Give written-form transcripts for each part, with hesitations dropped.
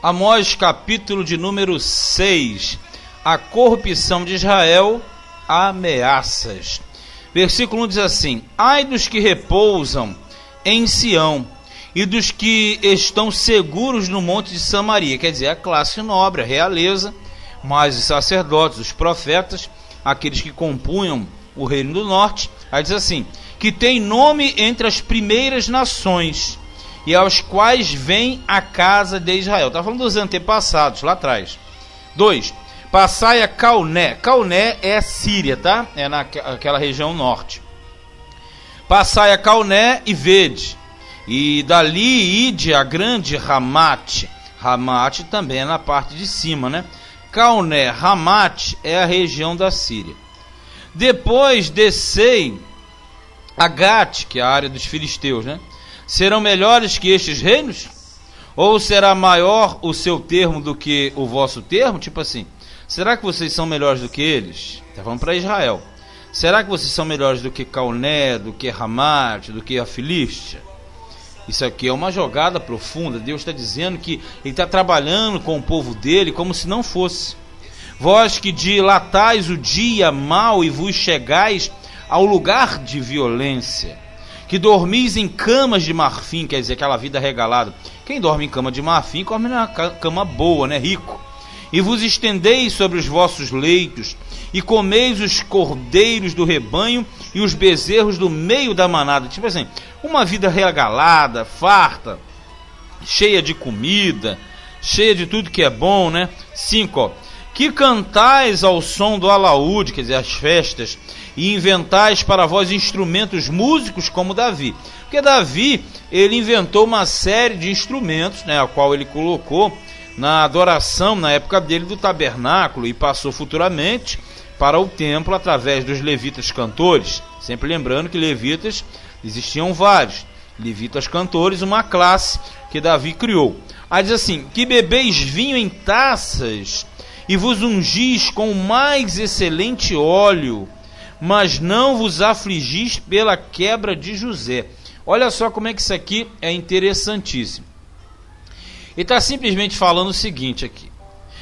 Amós, capítulo de número 6. A corrupção de Israel, ameaças. Versículo 1 diz assim: ai dos que repousam em Sião e dos que estão seguros no monte de Samaria. Quer dizer, a classe nobre, a realeza, mais os sacerdotes, os profetas, aqueles que compunham o reino do norte. Aí diz assim: que tem nome entre as primeiras nações, e aos quais vem a casa de Israel. Está falando dos antepassados, lá atrás. 2. Passai a Calné. Calné é a Síria, tá? É naquela região norte. Passai a Calné e vede. E dali ide a grande Ramate. Ramate também é na parte de cima, né? Calné, Ramate é a região da Síria. Depois descei a Gate, que é a área dos filisteus, né? Serão melhores que estes reinos? Ou será maior o seu termo do que o vosso termo? Tipo assim, será que vocês são melhores do que eles? Então vamos para Israel. Será que vocês são melhores do que Calné, do que Ramate, do que a Filístia? Isso aqui é uma jogada profunda. Deus está dizendo que Ele está trabalhando com o povo dele como se não fosse. Vós que dilatais o dia mau e vos chegais ao lugar de violência, que dormis em camas de marfim, quer dizer, aquela vida regalada. Quem dorme em cama de marfim, dorme na cama boa, né, rico. E vos estendeis sobre os vossos leitos, e comeis os cordeiros do rebanho e os bezerros do meio da manada. Tipo assim, uma vida regalada, farta, cheia de comida, cheia de tudo que é bom, né? 5, que cantais ao som do alaúde, quer dizer, as festas, e inventais para vós instrumentos músicos como Davi. Porque Davi, ele inventou uma série de instrumentos, né, a qual ele colocou na adoração, na época dele, do tabernáculo, e passou futuramente para o templo através dos levitas cantores. Sempre lembrando que levitas existiam vários. Levitas cantores, uma classe que Davi criou. Aí diz assim: que bebeis vinho em taças e vos ungis com o mais excelente óleo, mas não vos afligis pela quebra de José. Olha só como é que isso aqui é interessantíssimo. Ele está simplesmente falando o seguinte aqui.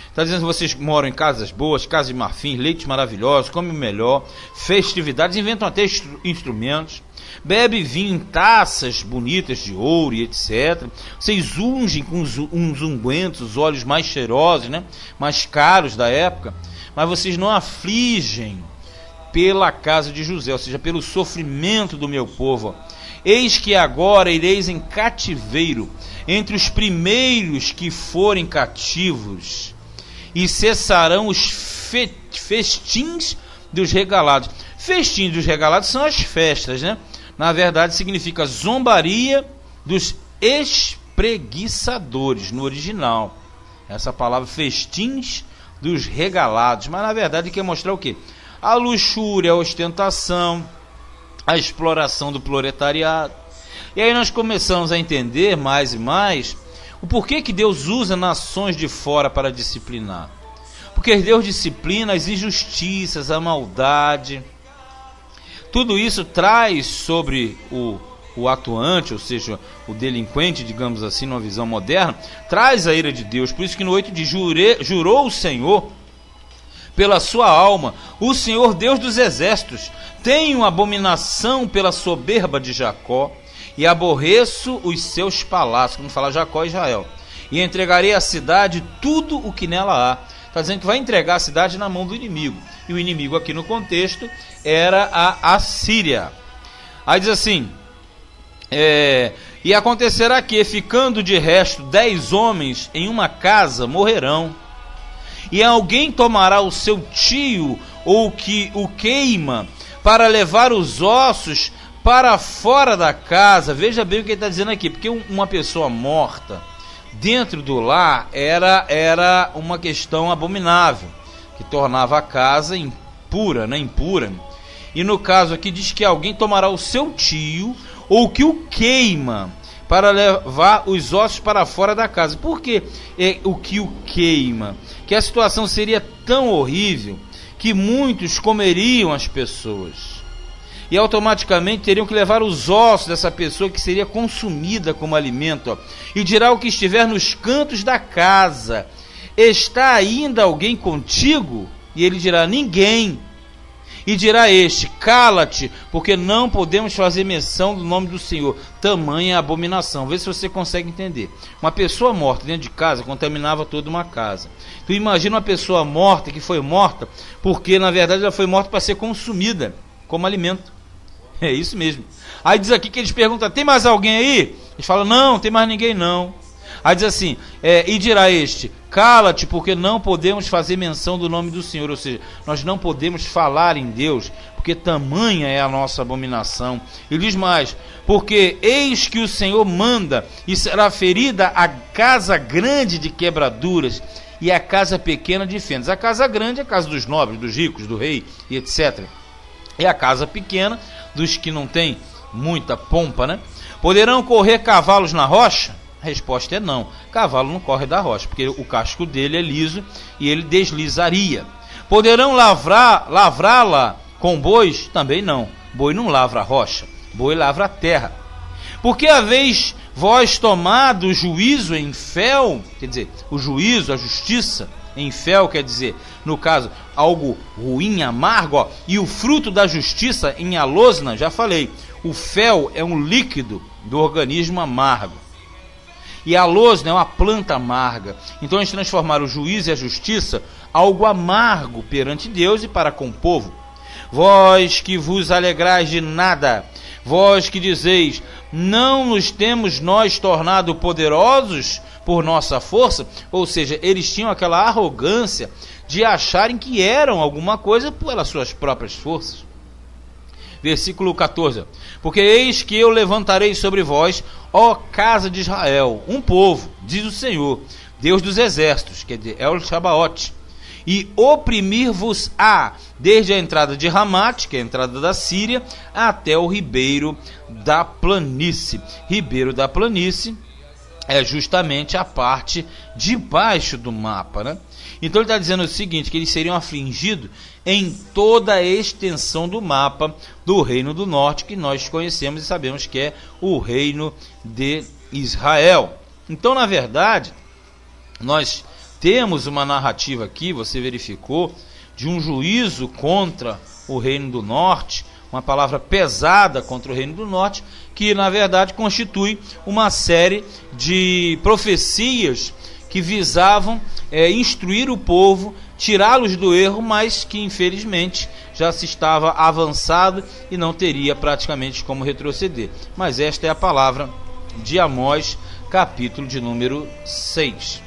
Está dizendo que vocês moram em casas boas, casas de marfim, leitos maravilhosos, comem o melhor, festividades, inventam até instrumentos, bebe vinho em taças bonitas de ouro e etc. Vocês ungem com uns ungüentos, os óleos mais cheirosos, né? Mais caros da época, mas vocês não afligem pela casa de José, ou seja, pelo sofrimento do meu povo. Eis que agora ireis em cativeiro entre os primeiros que forem cativos, e cessarão os festins dos regalados. Festins dos regalados são as festas, né? Na verdade significa zombaria dos espreguiçadores, no original. Essa palavra festins dos regalados, mas na verdade quer mostrar o quê? A luxúria, a ostentação, a exploração do proletariado. E aí nós começamos a entender mais e mais o porquê que Deus usa nações de fora para disciplinar. Porque Deus disciplina as injustiças, a maldade. Tudo isso traz sobre o atuante, ou seja, o delinquente, digamos assim, numa visão moderna, traz a ira de Deus. Por isso que no 8 diz: jurou o Senhor pela sua alma, o Senhor Deus dos exércitos: tenho abominação pela soberba de Jacó, e aborreço os seus palácios. Como fala Jacó e Israel. E entregarei a cidade tudo o que nela há. Está dizendo que vai entregar a cidade na mão do inimigo. E o inimigo aqui no contexto era a Assíria. Aí diz assim: e acontecerá que, ficando de resto 10 homens em uma casa, morrerão. E alguém tomará o seu tio, ou que o queima, para levar os ossos para fora da casa. Veja bem o que ele está dizendo aqui, porque uma pessoa morta dentro do lar era uma questão abominável, que tornava a casa impura, né? Impura. E no caso aqui diz que alguém tomará o seu tio, ou que o queima, para levar os ossos para fora da casa. Por que o que o queima? Que a situação seria tão horrível que muitos comeriam as pessoas. e automaticamente teriam que levar os ossos dessa pessoa que seria consumida como alimento, ó. E dirá o que estiver nos cantos da casa: está ainda alguém contigo? E ele dirá: ninguém. E dirá este: cala-te, porque não podemos fazer menção do nome do Senhor. Tamanha abominação. Vê se você consegue entender. Uma pessoa morta dentro de casa contaminava toda uma casa. Tu imagina uma pessoa morta que foi morta porque na verdade ela foi morta para ser consumida como alimento. É isso mesmo. Aí diz aqui que eles perguntam: tem mais alguém aí? Eles falam: não, tem mais ninguém não. Aí diz assim, e dirá este: cala-te, porque não podemos fazer menção do nome do Senhor. Ou seja, nós não podemos falar em Deus, porque tamanha é a nossa abominação. E diz mais: porque eis que o Senhor manda, e será ferida a casa grande de quebraduras, e a casa pequena de fendas. A casa grande é a casa dos nobres, dos ricos, do rei, e etc. E a casa pequena dos que não têm muita pompa, né? Poderão correr cavalos na rocha? A resposta é não. Cavalo não corre da rocha, porque o casco dele é liso e ele deslizaria. Poderão lavrá-la com bois? Também não. Boi não lavra a rocha, boi lavra a terra. Porque haveis vós tomado o juízo em fel, quer dizer, o juízo, a justiça em fel, quer dizer, no caso, algo ruim, amargo, ó, e o fruto da justiça em alosna, já falei, o fel é um líquido do organismo amargo. E a alosna é uma planta amarga. Então eles transformaram o juízo e a justiça algo amargo perante Deus e para com o povo. Vós que vos alegrais de nada, vós que dizeis: não nos temos nós tornado poderosos por nossa força. Ou seja, eles tinham aquela arrogância de acharem que eram alguma coisa pelas suas próprias forças. Versículo 14: porque eis que eu levantarei sobre vós, ó casa de Israel, um povo, diz o Senhor, Deus dos exércitos, quer dizer, El Shabaoth, e oprimir-vos-á desde a entrada de Ramate, que é a entrada da Síria, até o ribeiro da planície. Ribeiro da planície é justamente a parte de baixo do mapa, né? Então ele está dizendo o seguinte, que eles seriam afligidos em toda a extensão do mapa do Reino do Norte, que nós conhecemos e sabemos que é o Reino de Israel. Então, na verdade, nós temos uma narrativa aqui, você verificou, de um juízo contra o Reino do Norte, uma palavra pesada contra o Reino do Norte, que na verdade constitui uma série de profecias que visavam instruir o povo, tirá-los do erro, mas que infelizmente já se estava avançado e não teria praticamente como retroceder. Mas esta é a palavra de Amós, capítulo de número 6.